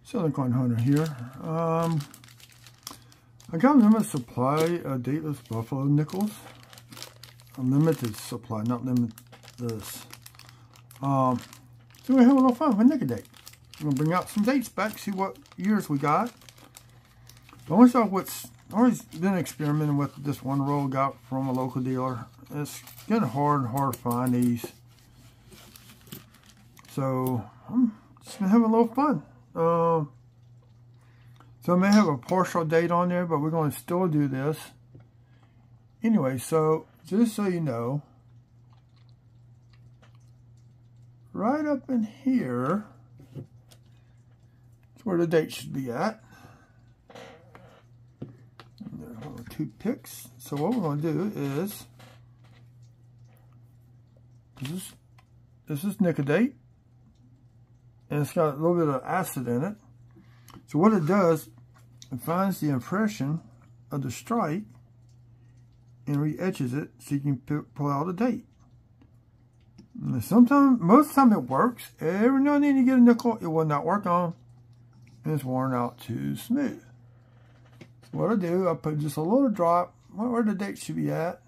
Silicon Hunter here. I got a limited supply of dateless buffalo nickels. A limited supply, not limitless. So we have a little fun with Nickel Date. I'm gonna bring out some dates back, see what years we got. I always thought always been experimenting with this one roll I got from a local dealer. It's getting hard to find these. So I'm just gonna have a little fun. So I may have a partial date on there, but we're going to still do this. Anyway, so just so you know, right up in here is where the date should be at. And there are toothpicks. So what we're going to do is, this is Nickel Date, and it's got a little bit of acid in it. So what it does, it finds the impression of the stripe and re-etches it so you can pull out a date. And sometimes, most of the time it works. Every now and then you get a nickel it will not work on, and it's worn out too smooth. So what I do, I put just a little drop where the date should be at,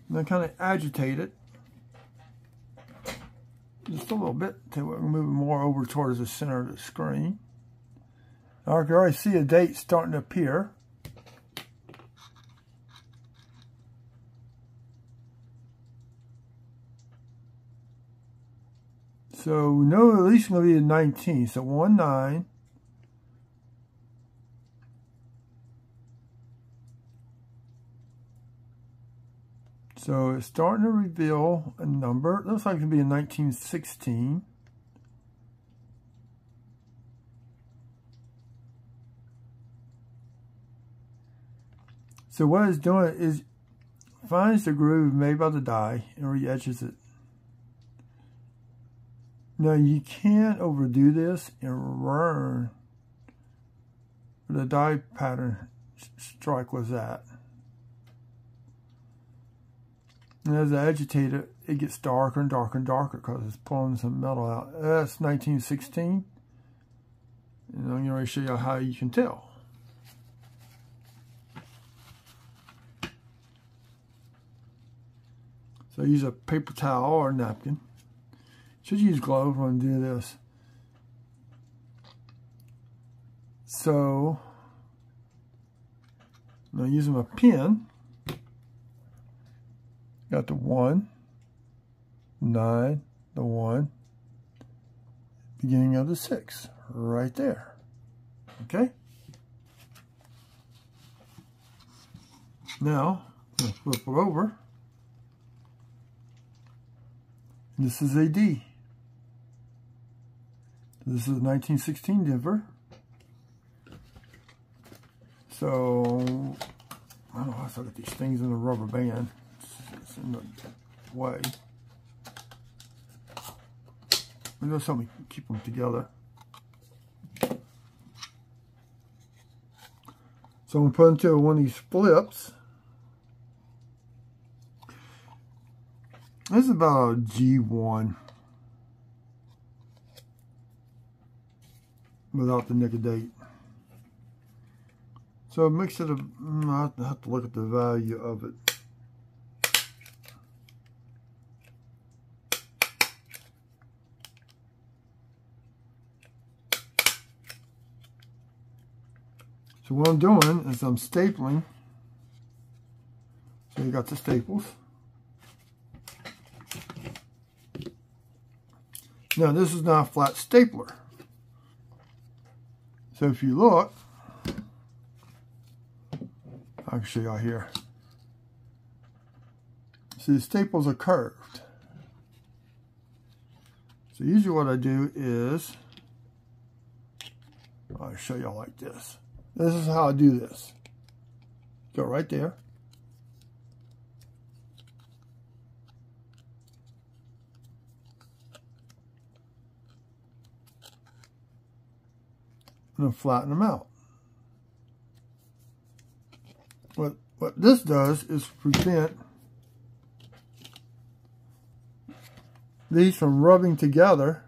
and I kind of agitate it just a little bit until we're moving more over towards the center of the screen. Now I can already see a date starting to appear. So we know at least going to be the 19th. So 1-9. So it's starting to reveal a number. It looks like it could be in 1916. So what it's doing is finds the groove made by the die and re-etches it. Now you can't overdo this and learn where the die pattern strike was at. And as I agitate it, it gets darker and darker and darker because it's pulling some metal out. That's 1916. And I'm going to show you how you can tell. So I use a paper towel or a napkin. Should use gloves when I do this. So now using my pen, got the 1, 9, the 1, beginning of the 6, right there. Okay. Now I'm going to flip it over. This is a D. This is a 1916 Denver. So, I don't know how to get these things in the rubber band. It's in the way. Maybe that's how we keep them together. So I'm going to put into one of these flips. This is about a G1 without the Nickel Date. So it makes it I have to look at the value of it. So what I'm doing is I'm stapling. So you got the staples. Now this is not a flat stapler. So if you look, I can show you out here. See, the staples are curved. So usually what I do is, I'll show you like this. This is how I do this. Go right there. And flatten them out. What this does is prevent these from rubbing together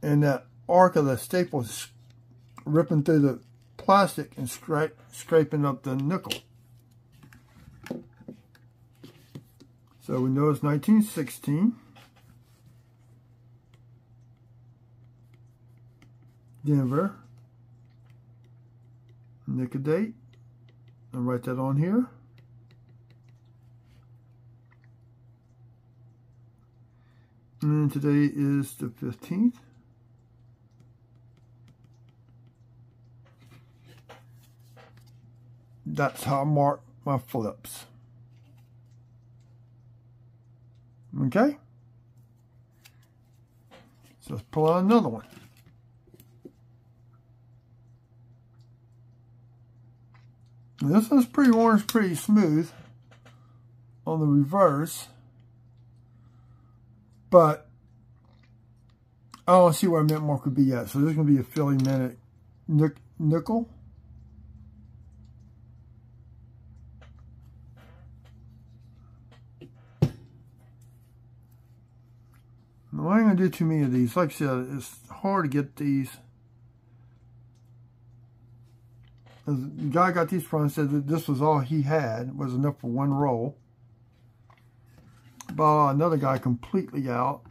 and that arc of the staple ripping through the plastic and scraping up the nickel. So we know it's 1916. Denver. Nicodate. I'll write that on here. And today is the 15th. That's how I mark my flips. Okay? So let's pull out another one. Now this one's pretty orange, pretty smooth on the reverse. But I don't see where my mint mark would be at. So this is going to be a Philly Minute nickel. Now, I ain't going to do too many of these. Like I said, it's hard to get these. The guy got these from said that this was all he had. Was enough for one roll. But another guy completely out.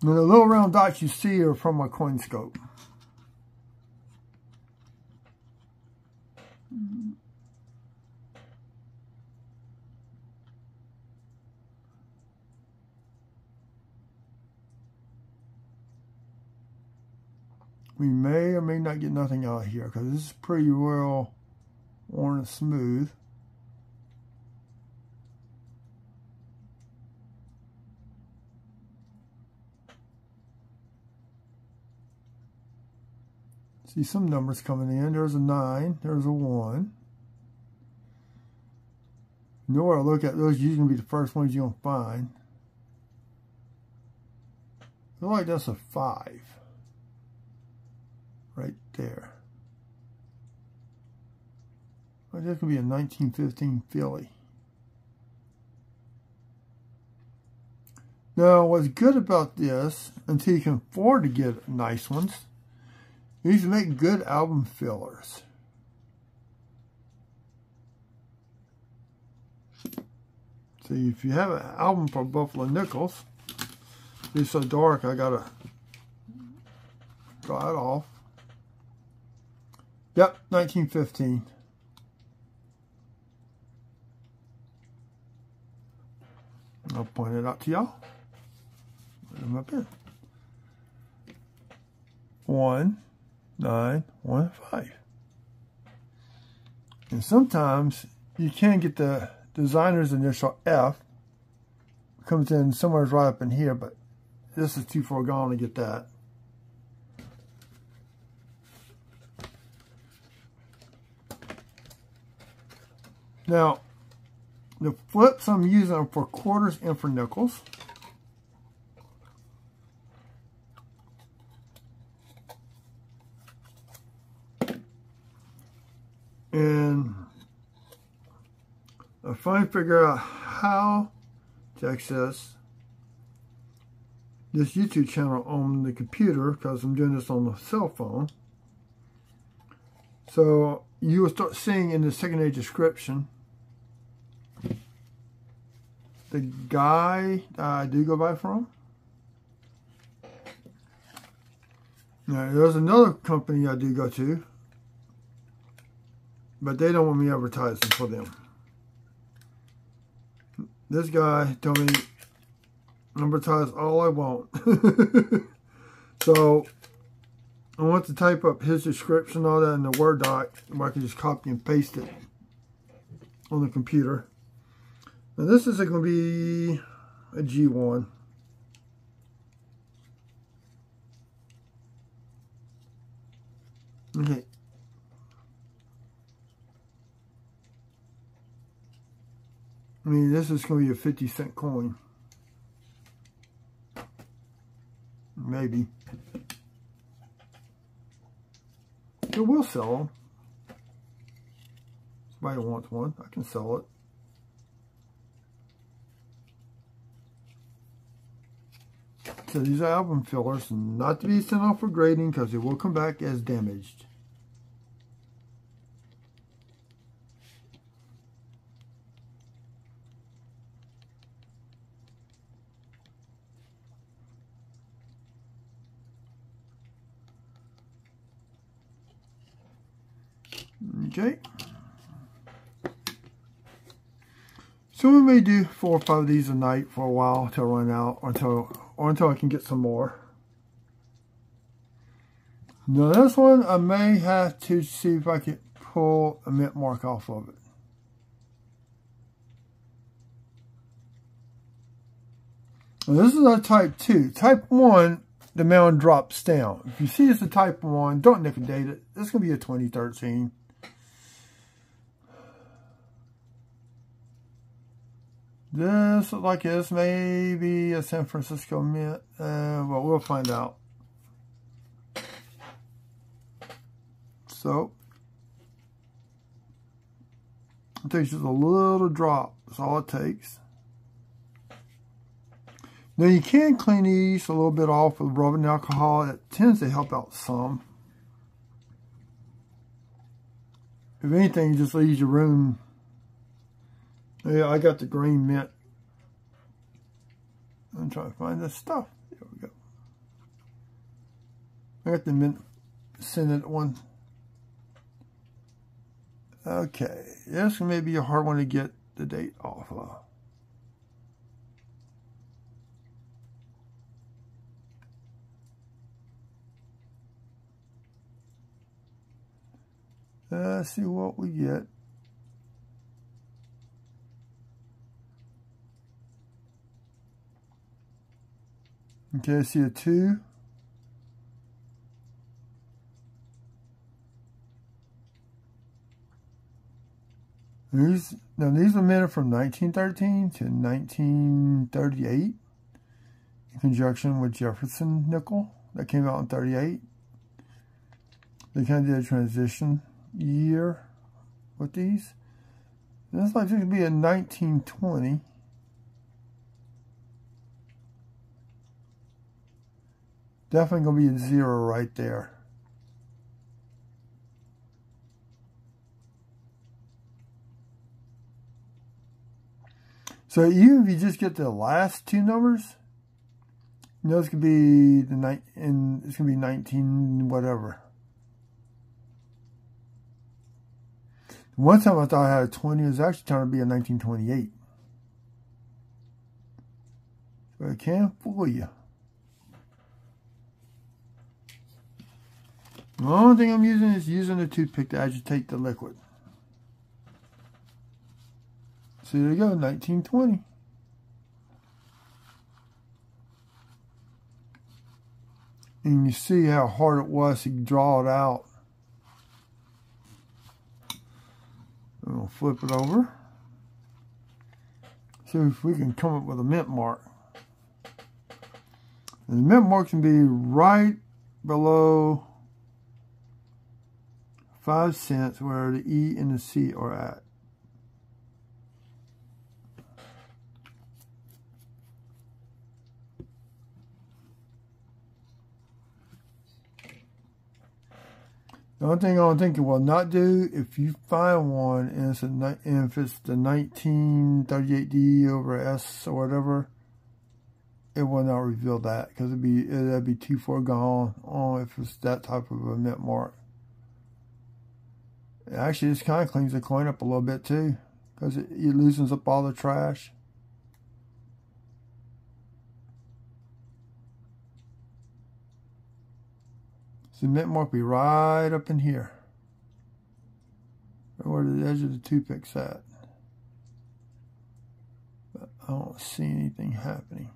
And the little round dots you see are from my coin scope. We may or may not get nothing out here because this is pretty well worn and smooth. See some numbers coming in. There's a 9. There's a 1. You know where I look at those, usually going to be the first ones you're going to find. I feel like that's a 5. Right there. Well, this could be a 1915 Philly. Now, what's good about this, until you can afford to get nice ones, you need to make good album fillers. See, if you have an album for Buffalo Nickels, it's so dark I gotta draw it off. Yep, 1915. I'll point it out to y'all. Where's my pen? 1915. And sometimes you can get the designer's initial F. It comes in somewhere right up in here, but this is too far gone to get that. Now, the flips I'm using are for quarters and for nickels. And I finally figure out how to access this YouTube channel on the computer because I'm doing this on the cell phone. So you will start seeing in the secondary description the guy I do go by from. Now, there's another company I do go to, but they don't want me advertising for them. This guy told me advertise all I want. So I want to type up his description, all that in the Word doc, where I can just copy and paste it on the computer. Now this is going to be a G1. Okay. I mean, this is going to be a 50-cent coin. Maybe. It will sell them. Somebody wants one, I can sell it. So these are album fillers, not to be sent off for grading because they will come back as damaged. Okay. So we may do 4 or 5 of these a night for a while till I run out, or until I can get some more. Now this one, I may have to see if I can pull a mint mark off of it. Now this is our type 2. Type 1, the mound drops down. If you see it's a type 1, don't liquidate it. This is going to be a 2013. This looks like this may be a San Francisco mint. Well, we'll find out. So, it takes just a little drop. That's all it takes. Now, you can clean these a little bit off with rubbing alcohol. It tends to help out some. If anything, it just leaves your room. Yeah, I got the green mint. I'm trying to find this stuff. There we go. I got the mint scented one. Okay, this may be a hard one to get the date off of. Let's see what we get. Okay, I see a 2. These were minted from 1913 to 1938 in conjunction with Jefferson nickel that came out in 38. They kind of did a transition year with these. This like this could be a 1920. Definitely going to be a 0 right there. So even if you just get the last 2 numbers, you know it's going to be it's going to be 19 whatever. One time I thought I had a 20, it was actually trying to be a 1928. So I can't fool you. The only thing I'm using is using a toothpick to agitate the liquid. So there you go, 1920. And you see how hard it was to draw it out. I'm going to flip it over. See if we can come up with a mint mark. And the mint mark can be right below 5 cents where the E and the C are at. The only thing I think it will not do, if you find one and if it's the 1938D over S or whatever, it will not reveal that because that'd be too far gone on if it's that type of a mint mark. Actually, this kind of cleans the coin up a little bit too because it loosens up all the trash. The mint mark be right up in here, where the edge of the toothpick's at. But I don't see anything happening.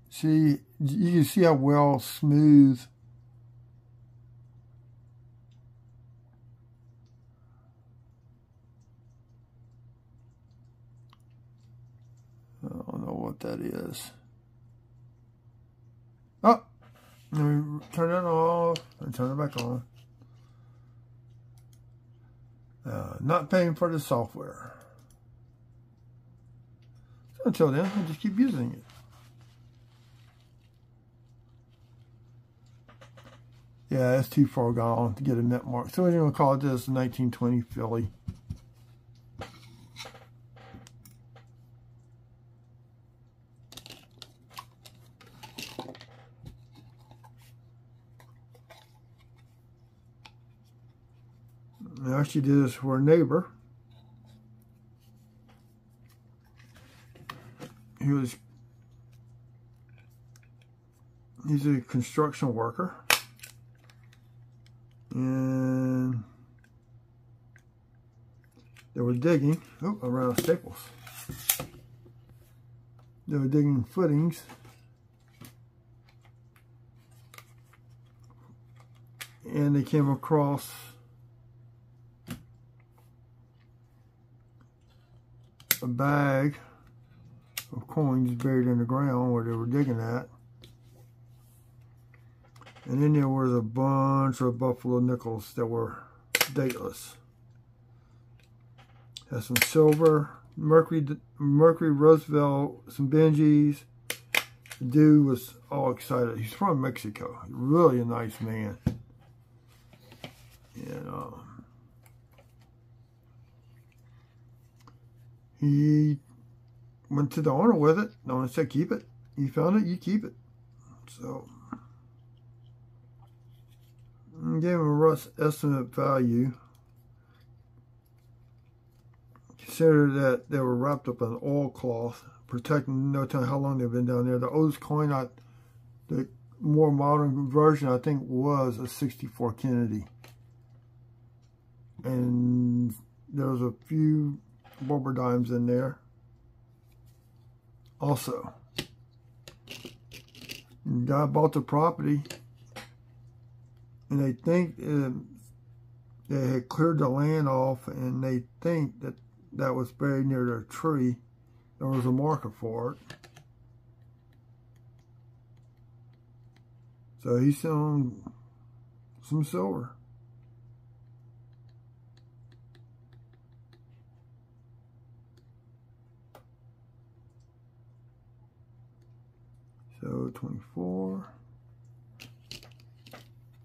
See, you can see how well smooth. I don't know what that is. Oh, let me turn it off and turn it back on. Not paying for the software. So until then, I'll just keep using it. Yeah, that's too far gone to get a mint mark. So we're going to call this 1920 Philly. I actually did this for a neighbor. He's a construction worker. And they were digging around Staples. They were digging footings and they came across a bag of coins buried in the ground where they were digging at. And then there was a bunch of Buffalo nickels that were dateless. Had some silver, Mercury Roosevelt, some Benjis. The dude was all excited. He's from Mexico. Really a nice man. And he went to the owner with it. The owner said, keep it. You found it, you keep it. So I gave him a rough estimate value. Consider that they were wrapped up in oilcloth, protecting no telling how long they've been down there. The oldest coin, the more modern version, I think, was a 64 Kennedy. And there was a few Bobber dimes in there. Also, the guy bought the property, and they think they had cleared the land off, and they think that that was buried near their tree. There was a marker for it. So he's selling some silver. So 24.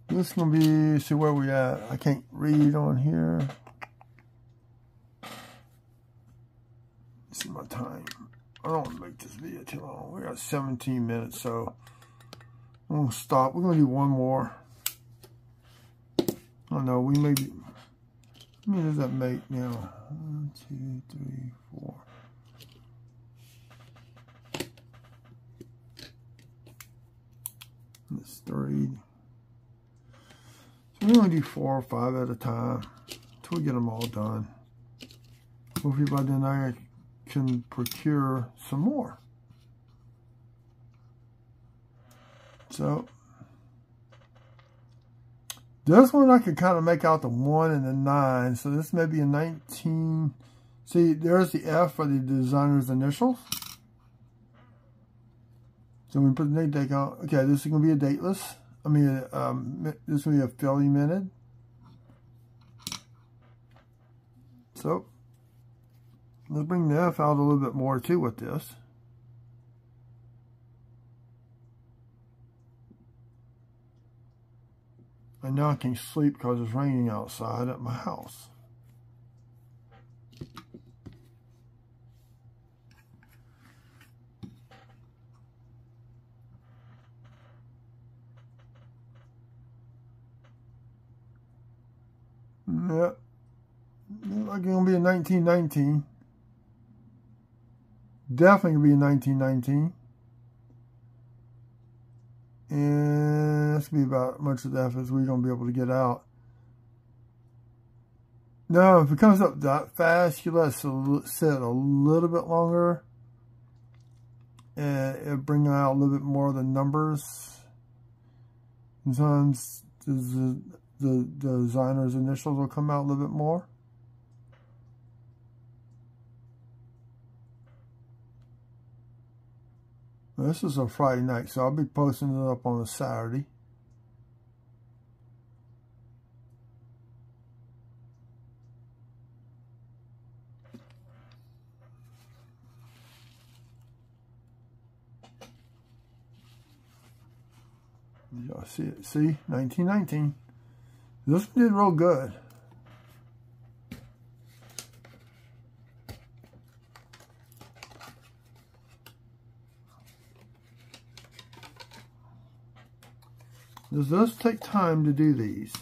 This is going to be, see where we at. I can't read on here. See my time. I don't want to make this video too long. We got 17 minutes, so I'm going to stop. We're going to do one more. I don't know. We maybe, how many does that make now? 1, 2, 3, 4. That's 3. So we only do 4 or 5 at a time until we get them all done. Hopefully by then I can procure some more. So this one I can kind of make out the 1 and the 9. So this may be a 19. See, there's the F for the designer's initials. So we put the date out. Okay, this is going to be a dateless. I mean, this is going to be a Philly minted. So let's bring the F out a little bit more too with this. And now I can sleep because it's raining outside at my house. Yep. Looks like it's going to be a 1919. Definitely going to be a 1919. And that's going to be about much of that as we're going to be able to get out. Now, if it comes up that fast, you let it sit a little bit longer. And it'll bring out a little bit more of the numbers. Sometimes the designer's initials will come out a little bit more. This is a Friday night, so I'll be posting it up on a Saturday. Y'all see it? See? 1919. This one did real good. This does take time to do these.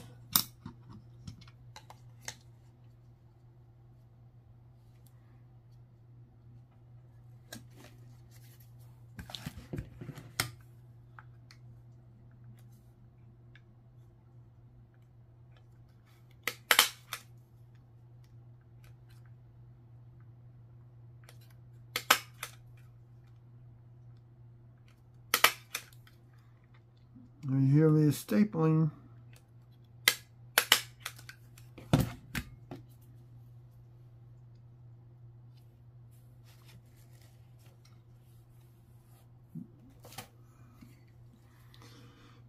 You hear me stapling.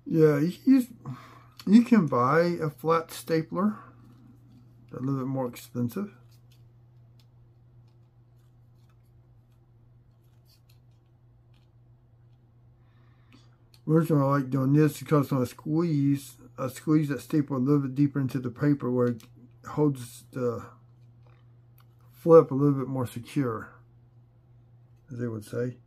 Yeah, you can buy a flat stapler. They're a little bit more expensive. Originally, I like doing this because when I squeeze that staple a little bit deeper into the paper where it holds the flip a little bit more secure, as they would say.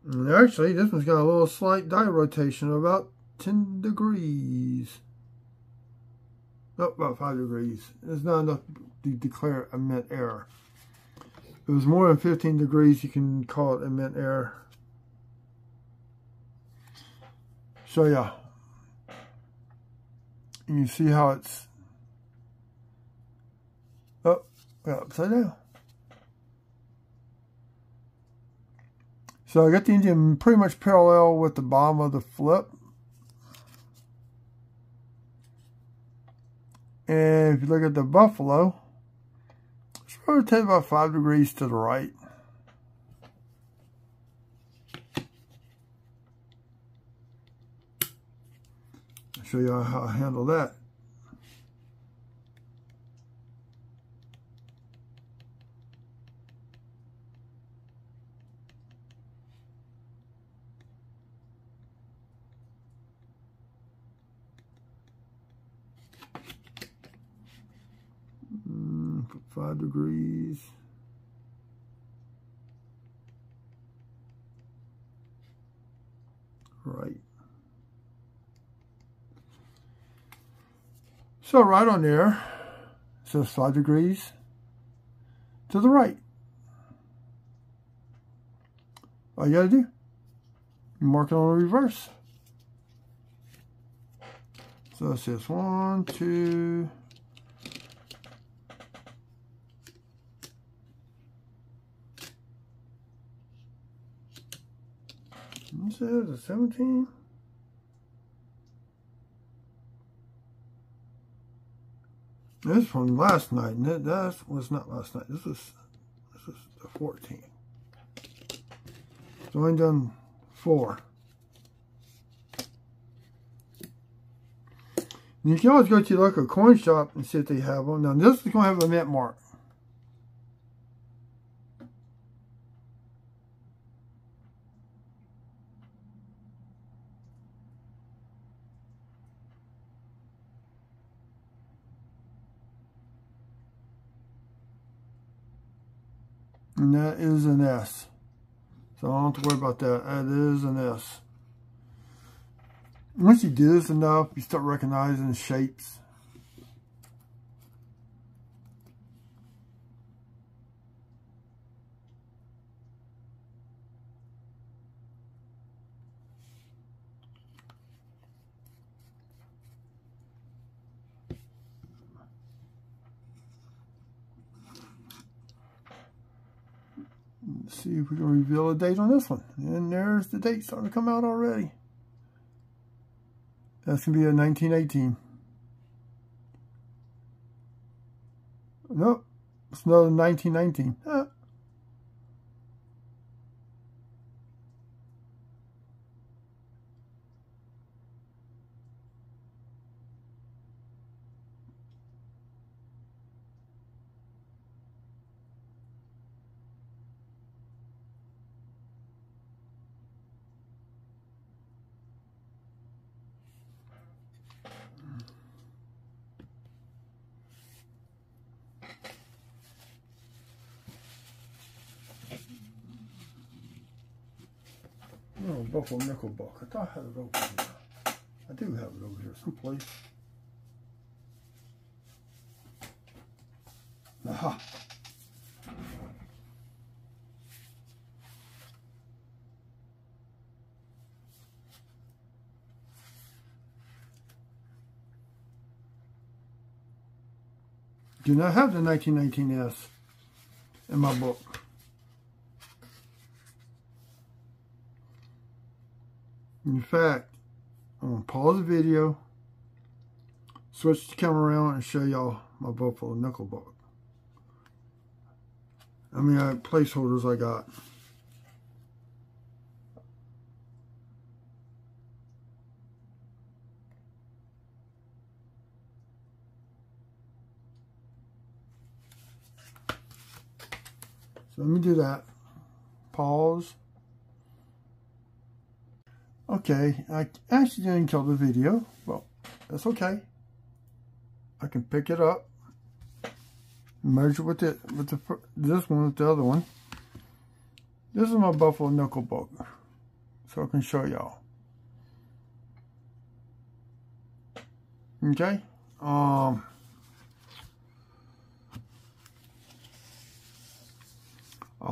And actually, this one's got a little slight die rotation of about 10 degrees. Oh, about 5 degrees. It's not enough to declare a mint error. If it was more than 15 degrees, you can call it a mint error. So yeah, you can see how it's upside down. So I got the engine pretty much parallel with the bottom of the flip. And if you look at the Buffalo, it's rotated about 5 degrees to the right. I'll show you how I handle that. Put 5 degrees. Right. So right on there, it says 5 degrees to the right. All you gotta do, you mark it on the reverse. So it says 1, 2, it says a 17. This is from last night, and that was not last night. This was the 14th. So I've done 4. And you can always go to your local coin shop and see if they have them. Now this is going to have a mint mark. And that is an S. So I don't have to worry about that. That is an S. Once you do this enough, you start recognizing the shapes. Let's see if we can reveal a date on this one. And there's the date starting to come out already. That's going to be a 1918. Nope. It's another 1919. Buffalo nickel buck. I thought I had it over here. I do have it over here someplace. Aha. Do not have the 1919S in my book. In fact, I'm going to pause the video, switch the camera around, and show y'all my Buffalo nickel buck. I mean, placeholders I got. So let me do that. Pause. Okay, I actually didn't kill the video. Well, that's okay. I can pick it up, merge it with this one with the other one. This is my Buffalo nickel buck, so I can show y'all. Okay. A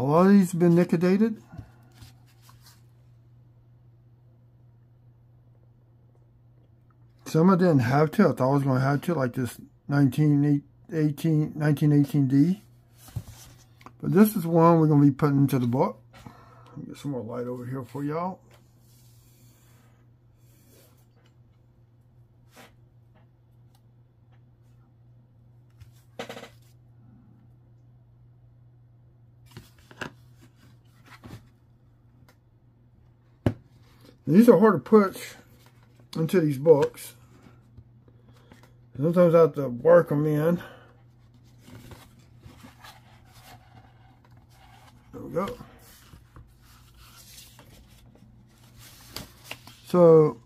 lot of these have been liquidated. Some I didn't have to. I thought I was going to have to, like this 1918D. But this is one we're going to be putting into the book. Get some more light over here for y'all. These are hard to put into these books. Sometimes I have to work them in. There we go. So,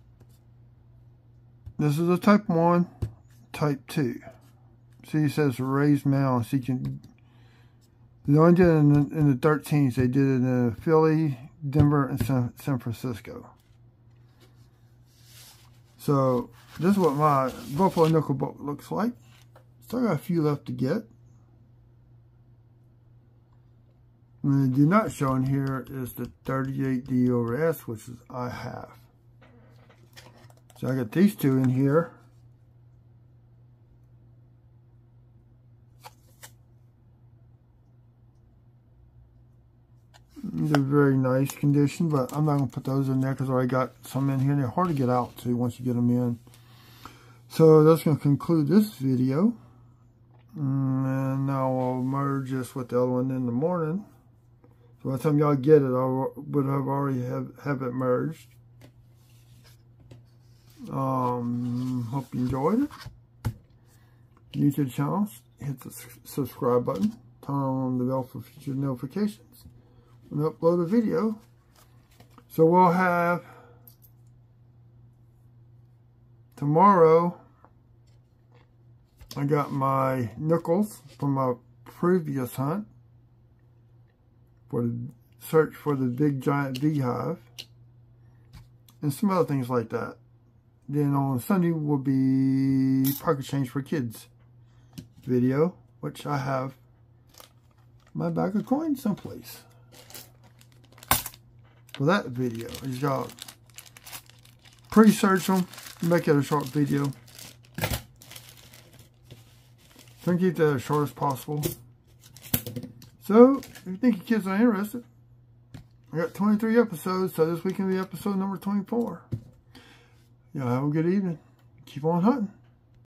this is a type 1, type 2. See, it says raised mound. So you can, they only did it in the 13s. They did it in Philly, Denver, and San Francisco. So, this is what my Buffalo nickel buck looks like. Still got a few left to get. And the do not show in here is the 38D/S, which is I have. So I got these two in here. These are very nice condition, but I'm not going to put those in there because I already got some in here. And they're hard to get out too once you get them in. So that's going to conclude this video. And now I'll merge this with the other one in the morning. So by the time y'all get it, I would have already have it merged. Hope you enjoyed it. If you're new to the channel, hit the subscribe button. Turn on the bell for future notifications when I upload a video. So we'll have tomorrow. I got my nickels from my previous hunt for the search for the big giant beehive and some other things like that. Then on Sunday will be pocket change for kids video, which I have my bag of coins someplace for that video. I just got pre-search them, make it a short video. Try and keep that as short as possible. So, if you think your kids are interested, I got 23 episodes, so this week can be episode number 24. Y'all have a good evening. Keep on hunting.